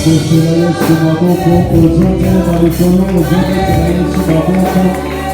Yesu maboko, uzonge maisha yangu, uzonge maisha maboko.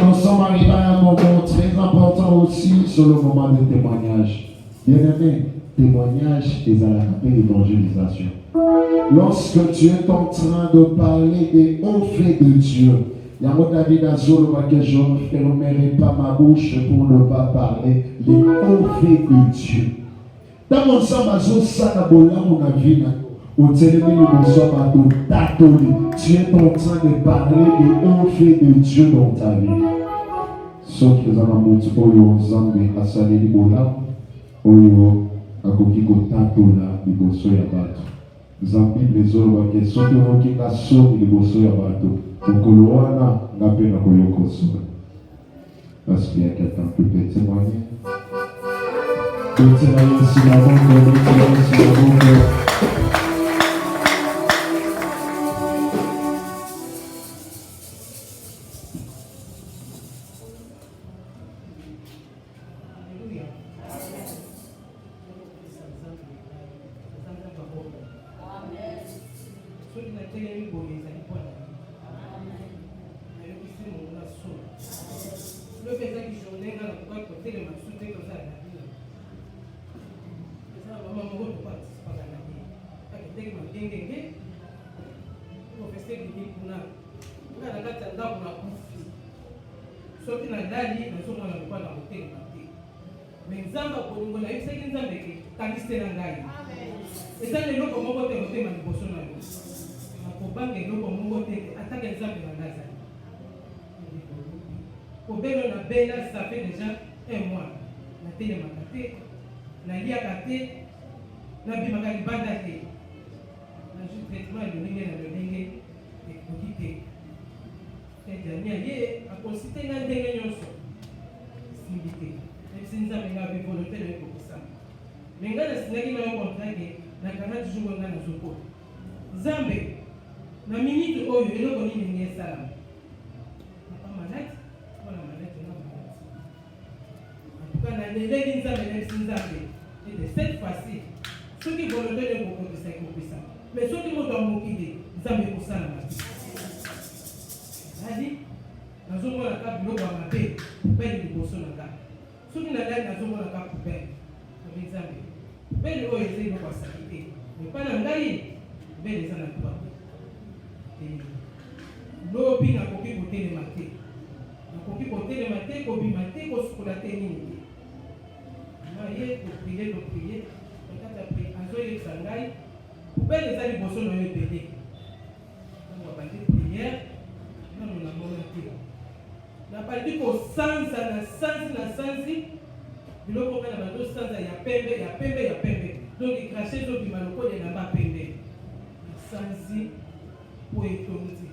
Nous sommes arrivés à un moment très important aussi sur le moment de témoignage. Bien-aimé, témoignage est à la évangélisation. Lorsque tu es en train de parler des hauts faits de Dieu, il y a mon avis que je ne fermerai pas ma bouche pour ne pas parler des hauts faits de Dieu. Dans mon sang, ça n'a pas vie. Tu es en train de parler des hauts faits de Dieu dans ta vie. Sauf que dans mon oyo Nzambe asali libola oyo akoki kotatola liboso ya bato. Nzambe bezoloba ke soki oyoki nga soni liboso ya bato mokolo wana nga mpe nakoyoka soni. Parce qu'il y a quelqu'un qui peut témoigner. Ça fait déjà un mois. La télé m'a gâté, la lia gâté, la bimaka libanda té. La juste traitement de l'ingé dans le lingue et coquité. Et dernier lié à consulter la dégainance. Similité. Et si nous avons une volonté de pour ça. Mais nous avons un contrat que la canal toujours dans le Zoko. Zambé, la minute où il y a une salam. Pas malade. Et de cette fois-ci, ceux qui vont le donner beaucoup de ça, mais ceux qui vont dans mon idée, ils ont mis ça la masse. C'est-à-dire, nous avons la carte de l'eau à ma paix, belle de Bosson la carte. Ceux qui n'ont pas la carte pour belle, comme exemple, belle de l'eau est une fois s'acquitter, mais pas dans l'aïe, belle des années trois. L'eau pine à copier pour télémater. À copier pour télémater, copier mater, pour la télémater. De prier, quand tu as pris un jour de sangai, pour bien les aller bosser dans le bébé. On va parler de prière, non, on a monté. On a parlé qu'au sens, la sens, il y a combien de sens, il y a pembe. Donc il crachait sur du maloko, il n'y a pas pembe. sanzi po etondi.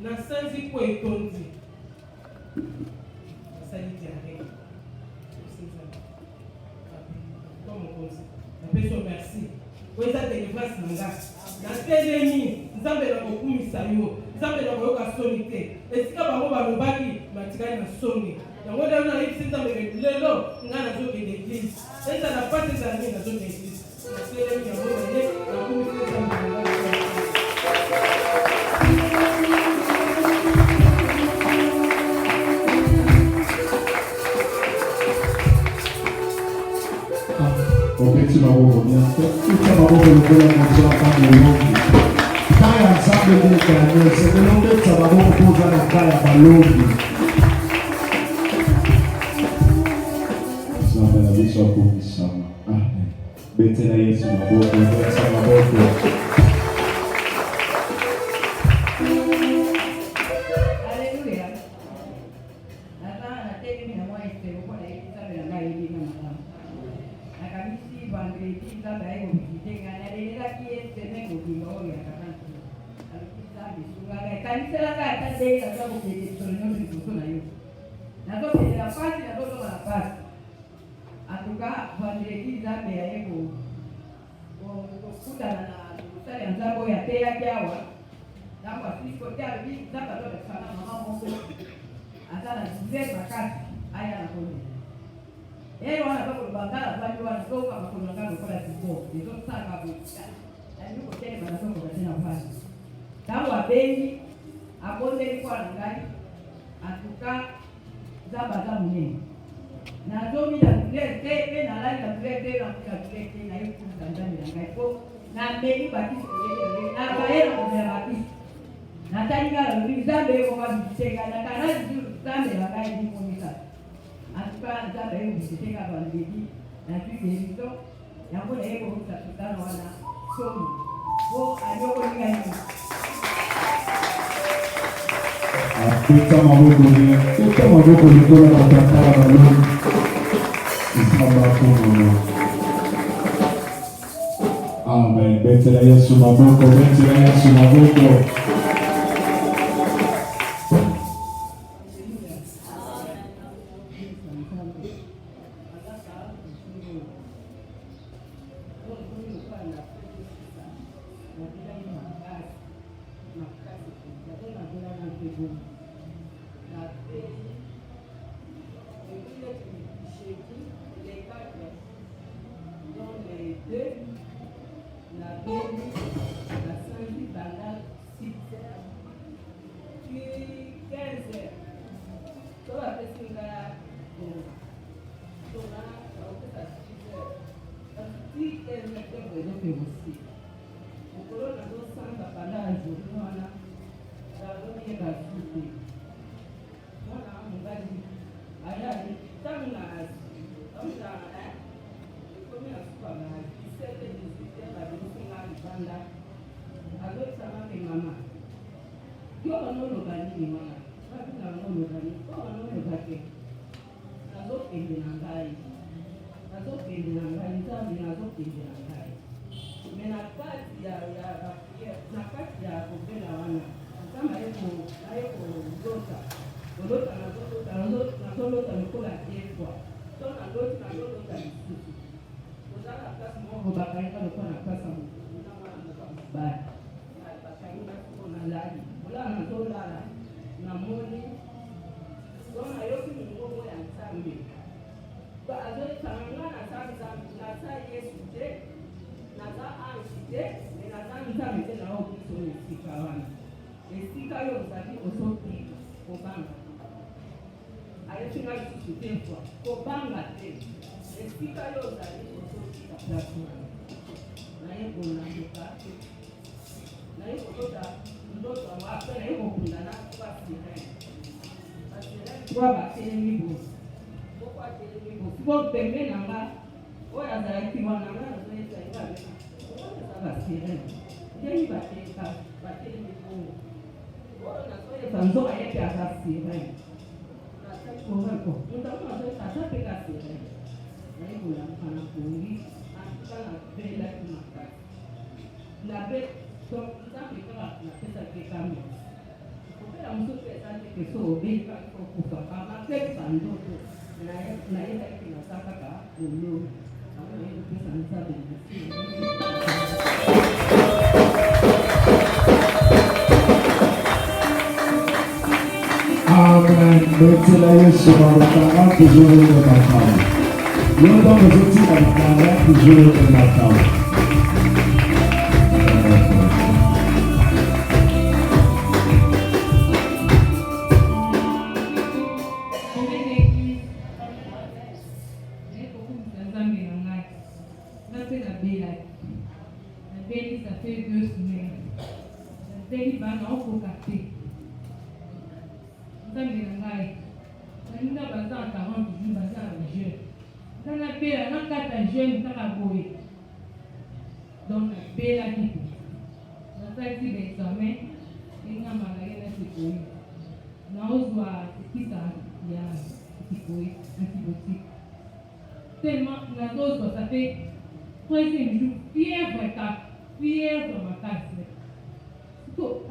Na sanzi po etondi. Asali diarrhée. Comme on dit. Appelle merci. Vous êtes délivrance nanga. Na telemi, nzambe na kokumisa yo. Nzambe na koyoka soni te. Esika bango balobaki batikali na soni. Yango nde na yebi nzambe lelo nga nazokende église. Eza na pate za nini nazokende église. Na telemi yango na ye na kokumisa nzambe nanga. Obeti maboko miante, uta maboko lukola mozala kama ulongi. Kaya nzambe ndeka ya nyose, melongeta maboko poza na kaya balongi. Nzambe na biso akumisama. Amen. Betela Yesu maboko, betela maboko. Haleluya. Na tegi na mwa estero kwa nzambe na ngai ndi na mama. Akamisi vendredi nzambe ayi kobikitenga na lelela kiesene kobima oyo akakansi alukisa bisunga ekanisela ata ndenge naza kokende solino liboso na yo nazokendela pasi nazozonga na pasi atuka vendredi nzambe aye kokutana na mosali ya nzambe oyo ateyaki awa ntango asili kote alobi nzambe azolekisana mama moko aza na dize makasi aya na kondela yeye wana kwa kubangala bali wana toka makolo ngalo kwa tibo hizo saka buka yani uko tena banasoma kwa tena pale tangu abendi akonde kwa ngai atuka zaba za munene na zomi da kulete na lali da kulete na kulete na yuko ndani ya ngai ko na meli batisi yeye na baera kwa batisi na tanga lo zambe ko mabiteka na kana zambe la ngai ni komisa atuka nzambe ayi kobisiteka bandedi na tuyebiso yango na ye korusa tutano wana somi po aliokolinga nini Apita maboko likola bakatala balongi. Nzamba kumono. Amen. Betela Yesu maboko, betela Yesu maboko. Donc, nous avons fait ça qui est quand même. La muso pesa que so bika kwa kama pesa ndoto na yeye kinataka ka ulo kama hiyo pesa nitabe Amen. Merci la Yesu baraka toujours le matin. Nous avons aussi la baraka toujours le matin. Ça fait 2 semaines. Je vais dire, on faut capter. Nous sommes dans la guerre. Nous sommes basés en 40 jours, basés en jeu. Dans la paix, dans 4 jeunes, nous sommes à Boé. Donc, la paix là qui est. Nous avons dit l'examen, et nous avons malgré la sécurité. Nous avons dit que il y a sécurité, antibiotique. Tellement, nous avons ça fait 3e jour, fièvre dans ma casse.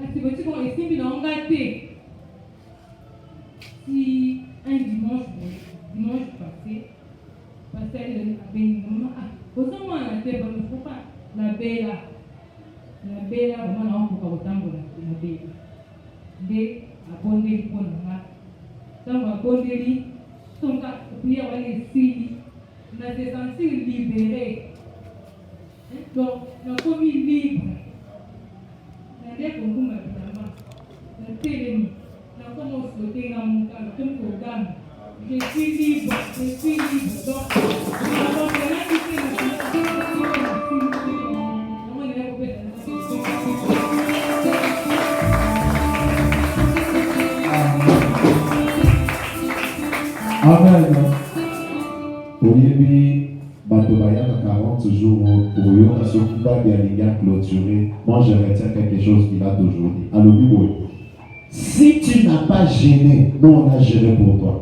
Antibiotique, on estime qu'il a gâté. Si un dimanche passé, pasteur a béni maman, autant moi la tête, il ne faut pas la bella, vraiment on peut pas autant la bella. De abonner pour nous. Tant abonner, son cas, puis avoir les signes, on a se sentir libéré. Donc, nous sommes commis libre. Nous avons commis évidemment. Nous avons télémis. Nous avons sauté dans mon cas. Nous avons programme. Je suis libre. Donc, nous avons fait la Amen. Oyebi. Batobaya 40 jours pour eux, à ce qui va bien clôturer. Moi, je retiens quelque chose qu'il a toujours dit. Alors, Bibo, si tu n'as pas gêné, nous on a gêné pour toi.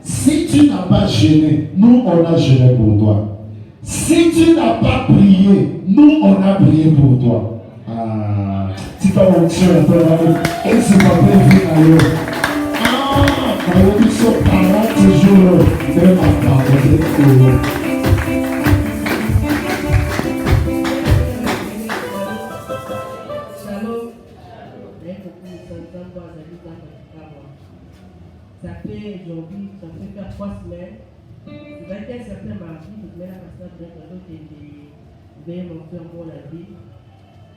Si tu n'as pas gêné, nous on a gêné pour toi. Si tu n'as pas prié, nous on a prié pour toi. Ah, tu vas au Dieu, et c'est pas prévu ailleurs. Nous sommes 40 jours de ma parole. Ça fait aujourd'hui, ça fait faire 3 semaines. Il va être un certain mardi, donc là, la personne de monter en haut la vie.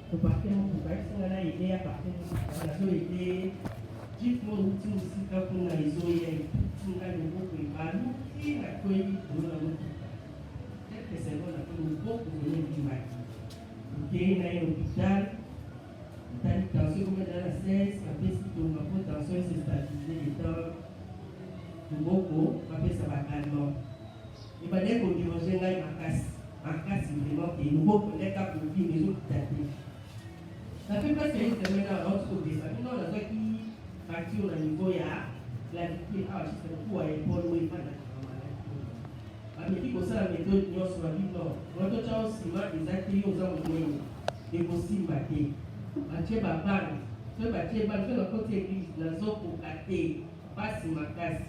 Pour partir, on va aider à partir de aider. Dites-moi où tu aussi quand on a les oreilles, tu as le mot que Malou qui a connu pour la route. Peut-être que c'est bon, on a fait le beau pour venir du matin. Ok, on a un hôpital, on a une tension comme dans la 16, après si ton tension s'est stabilisée, les temps de beaucoup, après ça va calmer. Et bien, dès qu'on dit, on a ma casse, vraiment, et nous pouvons connaître pour vivre les autres datés. Ça fait presque une semaine à l'autre côté, ça fait non, la qui parti au niveau ya la vie ah je sais pas et pour le pas la mais qui comme ça la méthode nous sur la vie non on doit faire aussi mal des activités aux hommes et possible bater acheter baba tu bater ban fait le côté église la zone pour acheter pas si ma casse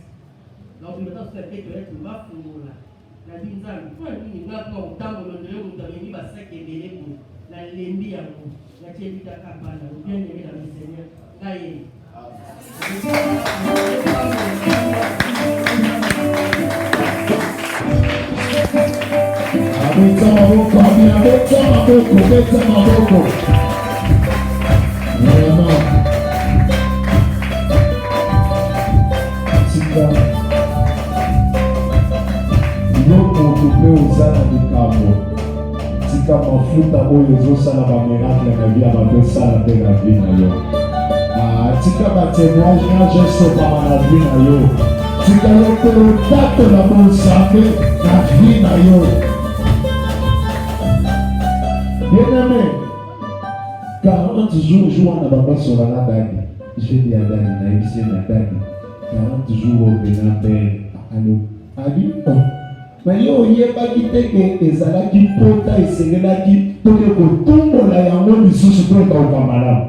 donc il doit faire que tu vas pour la vie ça quoi ni n'a pas autant de monde ni ba ça qui est belé pour la lembi ya mo la tiebi ta kapana bien aimé dans le Seigneur gagne. Tika mafuta oyo ezosala bamiracle na vie ya bato esala mpe na vie na yo. Tika batémoignage esopama na vie na yo. Tika yo mpe otatola bonzambe na vie na yo. Bien-aimé, 40 jours wana babasola na dani. Jeudi ya dani na ebisi na dani. 40 jours opena mpe alo. Ali Mais yo oyebaki te ke ezalaki pota esengelaki toke kotombola yango lisusu po ekauka malamu.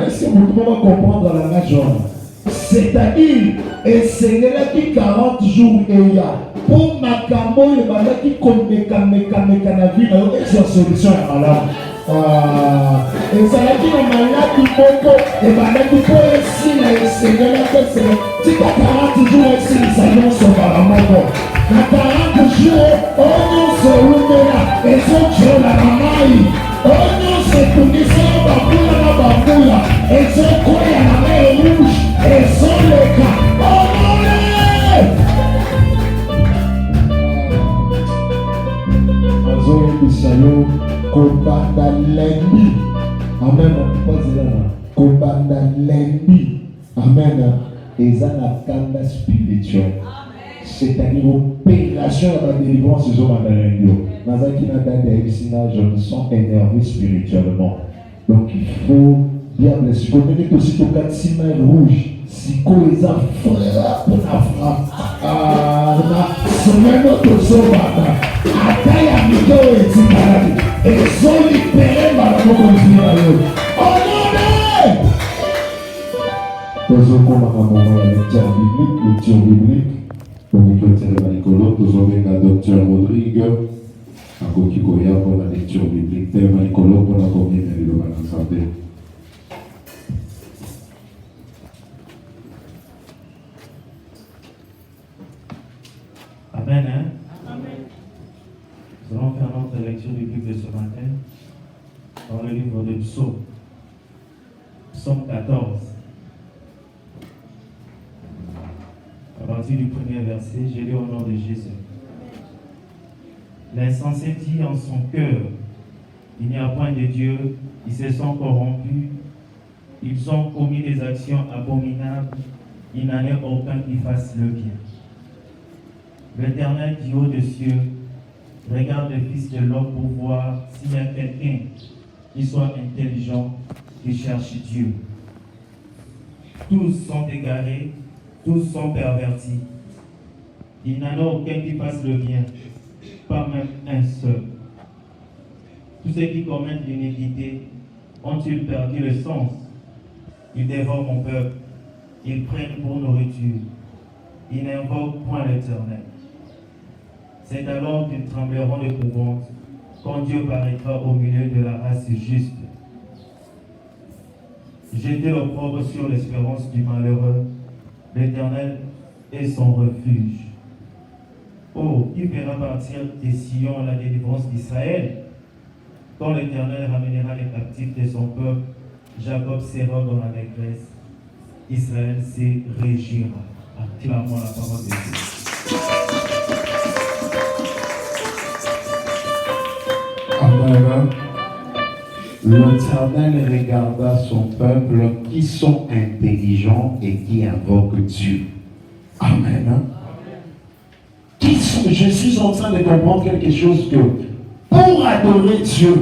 Est-ce que vous pouvez comprendre la langage genre? C'est-à-dire, esengelaki 40 jours eya po makambo oyo ebandaki komeka na vie na yo ezwa solution ya malamu. Ezalaki na maladi moko ebandaki po esila esengelaki esenge tika 40 jours esilisa nyonso mbala moko. Na 40 jours oyo nyonso olumela ezotiola na mai, oyo nyonso ekundisa na bambula na bambula ezokwea na mai rouge ezoleka omole. Azoyebisa yo kobanda lendi, amen, pozilana kobanda lendi, amen, eza na kanda spirituel. C'est-à-dire opération de la délivrance des hommes à l'Indio. Nazaki na date d'Aïsina, je me sens énervé spirituellement. Donc il faut diable, si vous venez que si tu as 6 mains rouges, si tu as frappe na frappe, c'est même notre sauveur. Attaque à Mito et Timaradi. Et sont libérés par la mort. Oh non! Nous avons un moment de lecture biblique. Donc, nous avons un docteur Rodrigue, un coquille pour la lecture biblique, tellement écolo pour la communauté de la santé. Amen. Amen. Nous allons faire notre lecture biblique de ce matin dans le livre de Psaume, Psaume 14. À partir du premier verset, je lis au nom de Jésus. L'insensé dit en son cœur, il n'y a point de Dieu, ils se sont corrompus, ils ont commis des actions abominables, il n'en est aucun qui fasse le bien. L'Éternel du haut des cieux regarde le Fils de l'homme pour voir s'il y a quelqu'un qui soit intelligent, qui cherche Dieu. Tous sont égarés, tous sont pervertis. Il n'en a aucun qui fasse le bien, pas même un seul. Tous ceux qui commettent l'iniquité ont-ils perdu le sens? Ils dévorent mon peuple, ils prennent pour nourriture, ils n'invoquent point l'Éternel. C'est alors qu'ils trembleront d'épouvante quand Dieu paraîtra au milieu de la race juste. Jetez l'opprobre sur l'espérance du malheureux. L'Éternel est son refuge. Oh, qui fera partir des Sion la délivrance d'Israël? Quand l'Éternel ramènera les captifs de son peuple, Jacob sera dans la négresse, Israël se régira. Acclamons la parole de Dieu. Amen. L'Éternel regarda son peuple qui sont intelligents et qui invoquent Dieu. Amen. Je suis en train de comprendre quelque chose que pour adorer Dieu,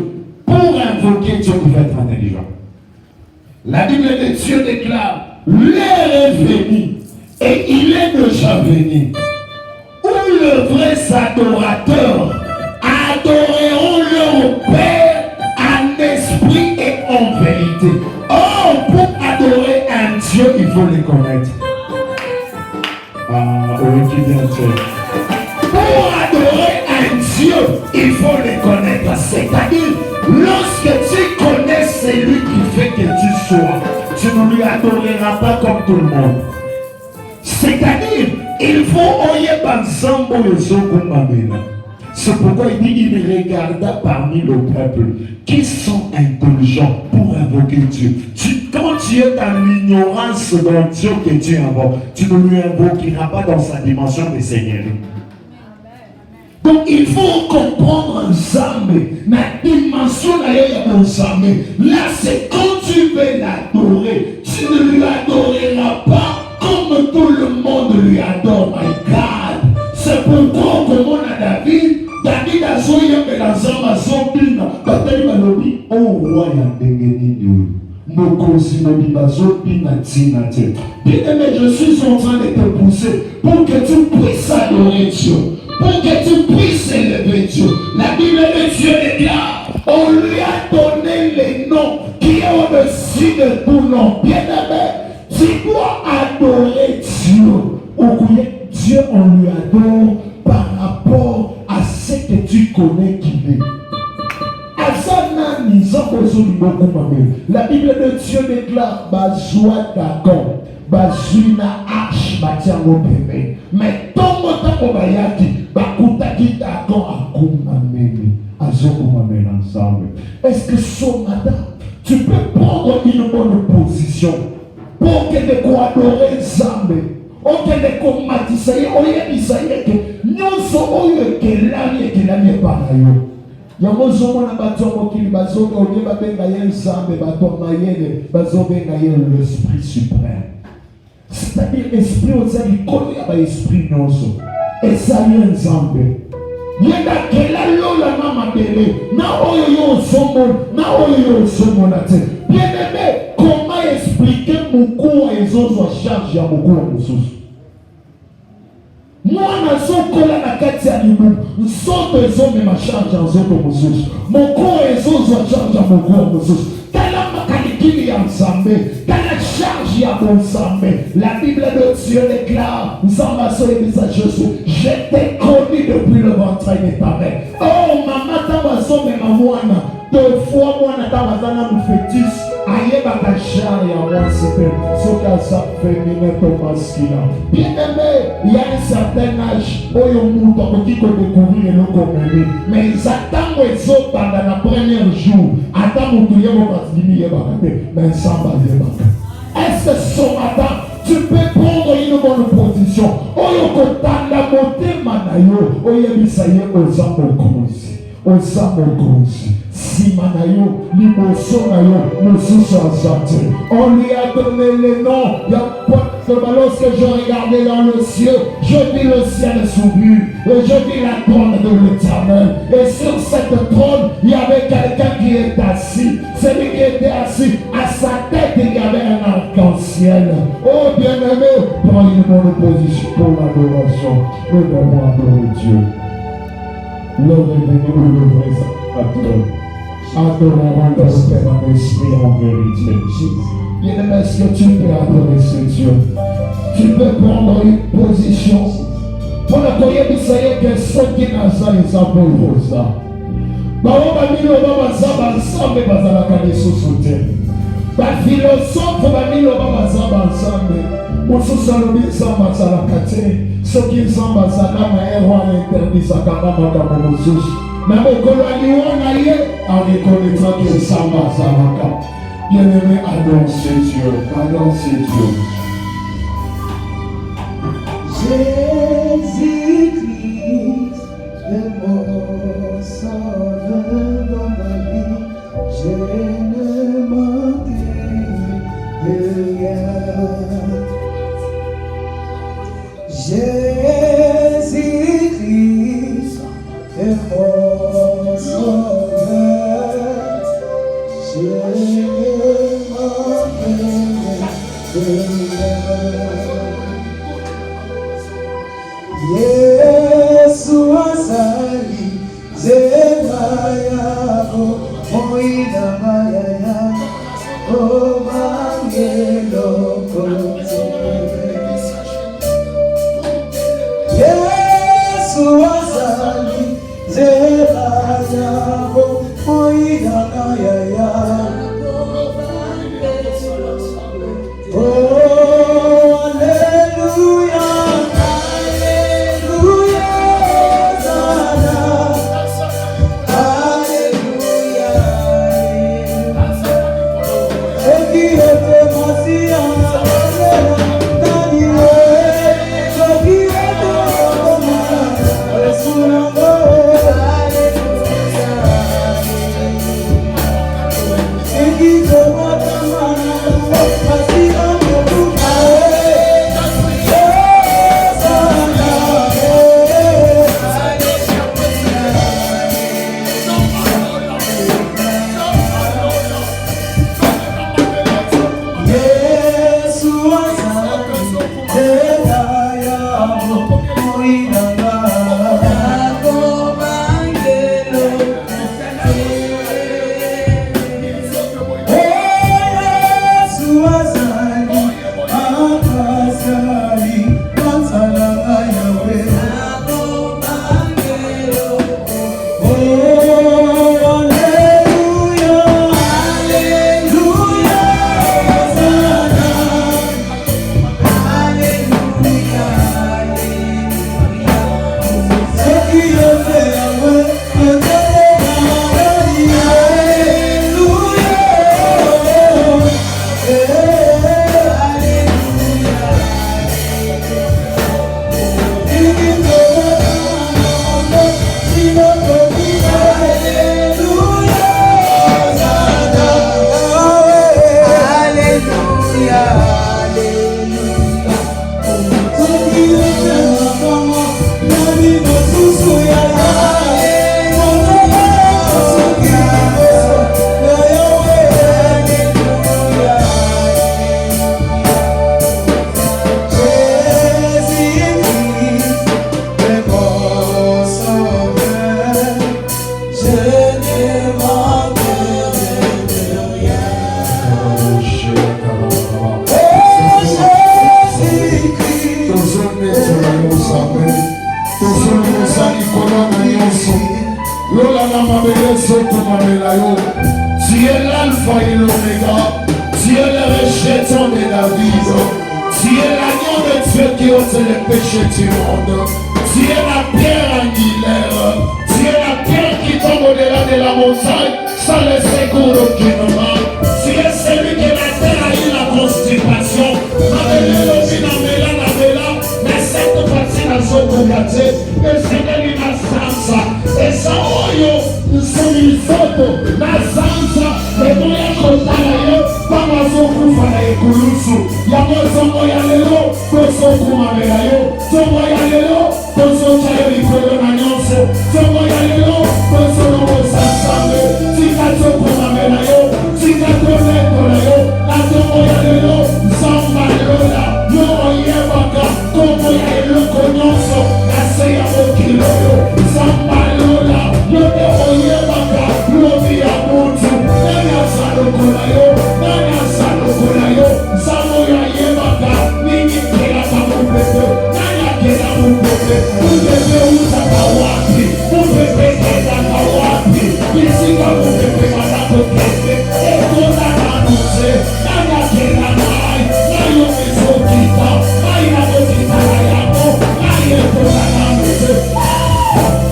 pour invoquer Dieu, il faut être intelligent. La Bible de Dieu déclare, l'heure est venue et il est déjà venu où le vrai adorateur adoreront leur Père en esprit et en vérité. Or, pour adorer un Dieu, il faut le connaître. Pour adorer un Dieu, il faut le connaître. C'est-à-dire, lorsque tu connais celui qui fait que tu sois, tu ne lui adoreras pas comme tout le monde. C'est-à-dire, il faut oyer bansambo le zokumbamena. C'est pourquoi il dit, il regarda parmi le peuple qui sont intelligents pour invoquer Dieu. Quand tu es dans l'ignorance d'un Dieu que tu invoques, tu ne lui invoqueras pas dans sa dimension de seigneurie. Donc il faut comprendre Nzambe, la dimension de Nzambe. Là c'est quand tu veux l'adorer, tu ne lui adoreras pas comme tout le monde lui adore. My God, c'est pourquoi comme on a David a zoé dans Nzambe Zobina, batali balobi au roi ya ndengeni mokosi mobimba Zobina Tinate. Bien-aimé, je suis en train de te pousser pour que tu puisses adorer Dieu. pour que tu puisses élever Dieu. La Bible de Dieu déclare, on lui a donné les noms qui est au-dessus de tout nom. Bien-aimé, tu dois adorer Dieu. Dieu, on lui adore par rapport à ce que tu connais qu'il est. La Bible de Dieu déclare Bazoua d'accord, Bazouna arche, Batiango bébé. Mais Tongo Tango Bayaki, Bakutaki d'accord, Akumamene, Azokumamene ensemble. Est-ce que ce matin, tu peux prendre une bonne position pour que de quoi adorer Zambé? Ok, de combattre, oye, Isaïe, que nous sommes que l'année par ailleurs. Yamozomona bato mokili bazobe olie babenga ye nzambe bato mayele bazobenga ye l'esprit suprême. C'est-à-dire esprit ozali kolo ya ba esprit nyonso ezali nzambe. Yenda kela lola na mabele na oyo yo ozomona na oyo yo ozomona te. Bien-aimé, comment expliquer mukua ezozwa charge ya mukua mosusu? Mwana zokola na kati ya libumu nzoto ezomema charge ya nzoto mosusu, mokolo ezozwa charge ya mokolo mosusu. Tala makalikili ya nzambe, tala charge ya nzambe. La Bible de Dieu déclare, nzamba soyebisa Jésus, je t'ai connu depuis le ventre de ta mère. Oh mama taba zomema mwana, deux fois mwana taba zana mu fœtus, ayeba charge ya mwana sepe, soka sa féminin to masculin. Bien-aimé, il y a un certain âge où on peut découvrir le commun. Mais attends les pendant la première jour, attends mon tour, mais ça va bien. Est-ce que ce matin, tu peux prendre une bonne position? La montée manayo, oyebisaye ozamokozi, ozamokozi. Si manayo, liboso nayo, mosusu azate. On lui a donné les noms. Il y a lorsque je regardais dans le ciel, je vis le ciel s'ouvrir et je vis la trône de l'Éternel. Et sur cette trône, il y avait quelqu'un qui était assis. Celui qui était assis, à sa tête, il y avait un arc-en-ciel. Oh bien-aimé, prends une bonne position pour l'adoration. Nous devons adorer Dieu. L'homme est venu pour le vrai Salvateur. Adorons le Père en esprit en vérité. Bien-aimé, est-ce que tu peux adorer ce Dieu? Tu peux prendre une position pour la koyebisaye que ceux qui n'ont les apôtres. Bao bamilo babazaba ensemble bazalaka lisusu te. Baphilosophe bamilo babazaba ensemble. Mosusu alobi nzambe azalaka te. Soki nzambe azala mayele wana interdisaka makambo mosusu. Mais mokolo aliona ye areconnaîtra que nzambe azalaka. Bien-aimé, adore ce Dieu, adore ce Dieu. Jésus-Christ, le mot sauveur dans ma vie, je ne manquerai de rien. Jésus-Christ, le mot sauveur, je ne Yesu asali zemaya moina maya o mangelo kote Yesu asali zemaya moina maya Yeah. Tu es l'alpha et l'oméga. Tu es le rejeton de David. Tu es l'agneau de Dieu qui ôte les péchés du monde. Tu es la pierre angulaire. Tu es la pierre qui tombe au-delà de la montagne sans le secours aucunement. Tu es celui que la terre a eu la constipation. Mais cette partie n'a pas regardé. Le Seigneur lui m'a sansa. Et ça, Sonifoto, Nazanza, Eboya Kotalayo, Pamazoku Fanaekulusu, Yamozomo Yalelo, Tosoku Mamelayo, Tomo Yalelo, Toso Chayo Ikolo Nanyonso, Tomo Yalelo, Toso Lomo Sansame, Tikato Mamelayo, Tikato Letolayo, Natomo Yalelo, Zamba Lola, Yo Yebaka, Tomo Yalelo Konyonso, Naseya Mokiloyo, Zamba Lola, Yo Oyebaka, Lobi Amutu, Nanya Salokolayo, Nanya Salokolayo, Samo Yebaka, Nini Kela Kamupepe, Nanya Kela Mupepe, Mupepe Utaka Wapi, Mupepe Kela Kawapi, Bisika Mupepe Manako Kete, Ekola Nanuse, Nanya Kela Nai, Nayo Mizokita, Naina Mokita Yamo, Naye Kola Nanuse,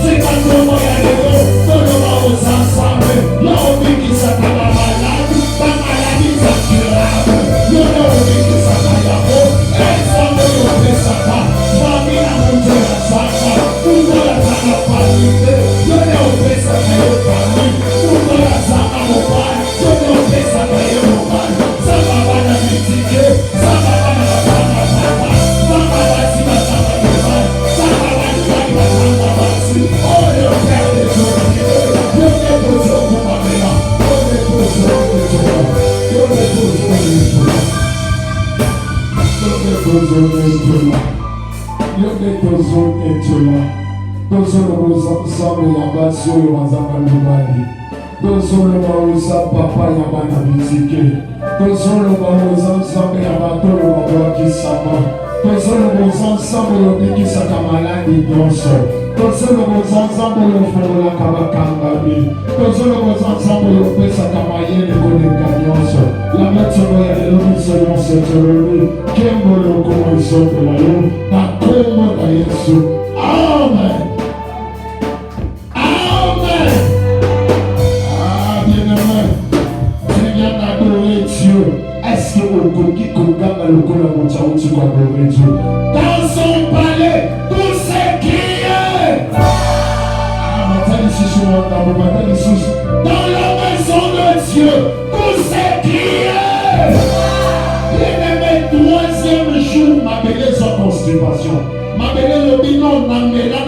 Sika Tomo Yalego, Tono Mamos ensemble, Yobi Kisaka Maladi, Tamaladi Zakirabo, Yobi Kisaka Yamo, Ensemble Yobi Saka, Famina Mundela Saka, Ungola Zaka Palite, Yobi Saka Yopani, Ungola Zaka Mobile, Yobi Saka Yopani, Zaka Bana Mitike, Zaka Bana Bana Bana, Zaka Basima Zaka Yopani, Zaka Bana Bana Bana Basi, Oh, your God is your You're the bosom of my man, you're the bosom of the Torah, you're the bosom of the Torah, you're the bosom of the Torah, you're the bosom of the Torah, those are the bosom of Samu Yabasio Yazabani, those are the bosom of Papa Yabana Bizike, those are the bosom of Samu Yabatoro Waki Sama, those are the bosom of Samu Yobiki Sakamalani Donso. Todos los ensembles fueron la cabacanga, todos los ensembles pesa camayene con engañoso. La metroya de los Señor se terroró, quien voló como el sol de la luz, la como la Jesús. Amén. Amén. Ah, bien-aimé, Seigneur d'adorer Dieu. Est-ce que au Gogi Kogama le Kola Mochaouti va adorer Dieu? Dans son palais, tout ce qui dans la maison de Dieu, tout ce qui est. Bien-aimé, troisième jour, ma belle en constipation. Ma belle le binon, namela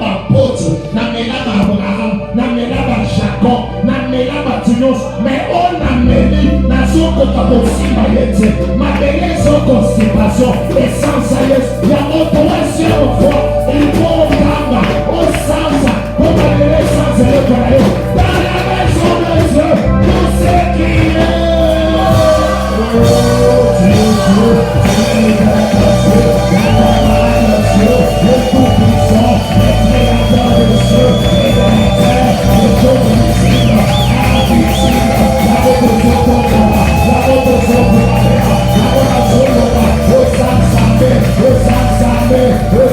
ma pote, namela ma Abraham, namela ma Jacob, namela ma Tinos, mais on a mêlé, n'a son constipation. Ma belle en constipation, et sans ailleurs, il y a mon troisième fois, il faut au Kamba, au Sansa. Dans la maison de Dieu, tout ce qui est. Oh Dieu, le tout-puissant, le créateur des cieux et de la terre, le Dieu visible, invisible, la reposée pour toi, la reposée pour la terre, la relation de toi, aux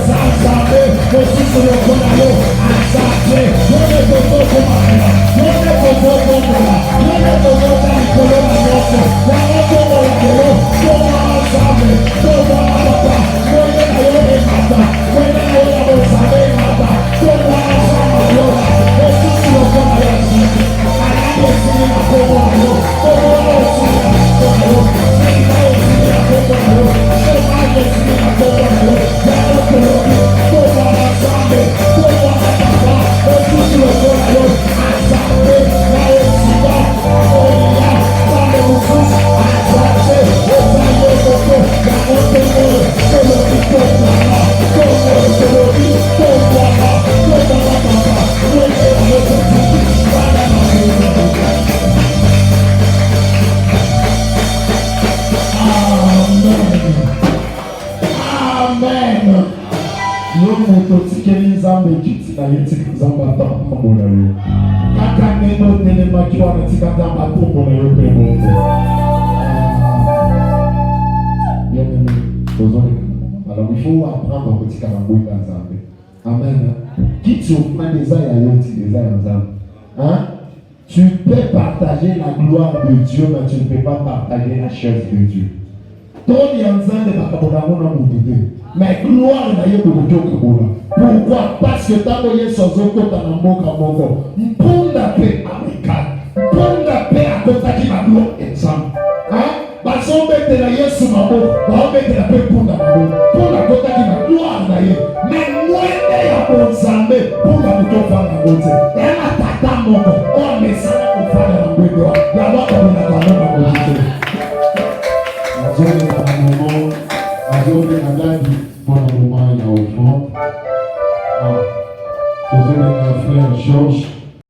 Sansamé, aussi sur le Konalo, à Santé, on est de vos commandes, on est de vos commandes, on est de vos commandes, la retombe au Kolo, comment ensemble, comment papa, on est là, on est mata, on est là, on est mata, comment ensemble, aussi sur le Konalo, à la destinée à Konalo, comment aussi à Konalo, c'est là aussi à Konalo, c'est là destinée à Konalo, la retombe, comment ensemble, comment papa, aussi sur le Konalo, à Santé, là aussi, na ye tika nzambe atapambola yo kaka ndenge otelemaki wana tika nzambe atombola yo mpe moko. Bien-aimé, alors il faut apprendre à petit carambou dans Zambé. Amen. Qui tu offres des ailes à l'autre, des ailes en Zambé. Hein? Tu peux partager la gloire de Dieu, mais tu ne peux pas partager la chaise de Dieu. Ton yanzan de Bakabonamona Moudoude. Mais gloire n'a eu de Kabona. Pourquoi? Parce que tant que Yesozo Kotanamboka Moko, Mponda paix américaine, Mponda paix à Kotaki la gloire ensemble. Hein? Basombetela Yesu maboko, baombetela pe punda maboko. Punda kotaki na gloire na ye. Mais mwende ya bonzambe, punda mutofanga bonze. Ema tata moko, o mesana kufanya na mwende wa. Ya waka muna kanoma kujite. Azone na mamomo, azone na gadi, mwana mumaya na offrande. Azone na frère Georges.